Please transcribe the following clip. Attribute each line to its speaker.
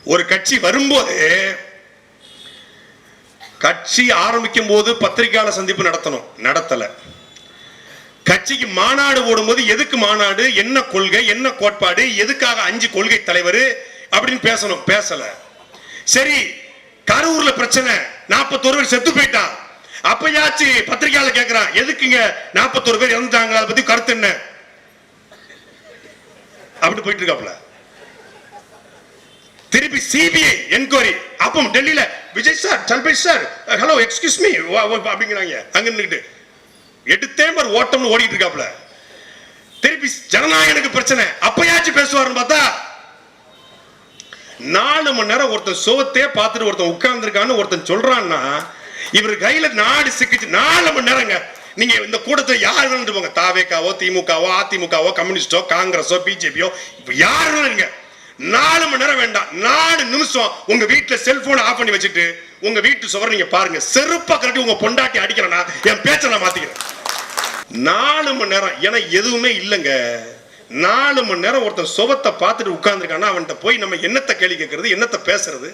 Speaker 1: ஒரு கட்சி வரும்போது கட்சி ஆரம்பிக்கும் போது பத்திரிகையாளர் சந்திப்பு நடத்தணும், நடத்தல. கட்சிக்கு மாநாடு ஓடும்போது எதுக்கு மாநாடு, என்ன கொள்கை, என்ன கோட்பாடு, எதுக்காக 5 கொள்கை தலைவர் அப்படின்னு பேசணும், பேசல. சரி, கரூர்ல பிரச்சனை, 41 பேர் செத்து போயிட்டா, அப்பயாச்சு பத்திரிகையாளர் கேட்கிறான் எதுக்குங்க 41 பேர் இறந்துட்டாங்க, அதை பத்தி கருத்து என்ன, அப்படி போயிட்டு இருக்காப்ல. திருப்பி சிபிஐ என்கொயரி, அப்போ டெல்லியில Vijay sir, Salpesh sir, hello excuse me அப்படிங்கிறாங்க. அங்க நின்னுட்டு எடுத்தேன் ஓட்டம் ஓடிட்டு இருக்காப்ல. திருப்பி ஜனநாயகனுக்கு பிரச்சனை, அப்பயாச்சும் பேசுவாருன்னு பார்த்தா 4 மணி நேரம் ஒருத்தன் சோத்தே பார்த்துட்டு ஒருத்தன் உட்கார்ந்து இருக்கான்னு ஒருத்தன் சொல்றான்னா இவர் கையில நாடு சிக்கிச்சு. 4 மணி நேரங்க. நீங்க இந்த கூட்டத்தை யார் வேணும் போங்க, தாவேக்காவோ, திமுகவோ, அதிமுகவோ, கம்யூனிஸ்டோ, காங்கிரஸோ, பிஜேபியோ, யார் வேணும், 4 மணி நேரம் வேண்டாம், 4 நிமிஷம் உங்க வீட்டுல செல்போன் ஆஃப் பண்ணி வச்சுட்டு உங்க வீட்டு சுவர் நீங்க பாருங்க, செருப்பா கட்டி உங்க பொண்டாட்டி அடிக்கிறேன்னா என் பேச்ச நான் மாத்திக்கிறேன். 4 மணி நேரம் ஏன்னா எதுவுமே இல்லைங்க. 4 மணி நேரம் ஒருத்தன் சுவத்தை பார்த்துட்டு உட்கார்ந்துருக்கானா அவன்கிட்ட போய் நம்ம என்னத்தை கேள்வி கேட்கறது, என்னத்தை பேசுறது?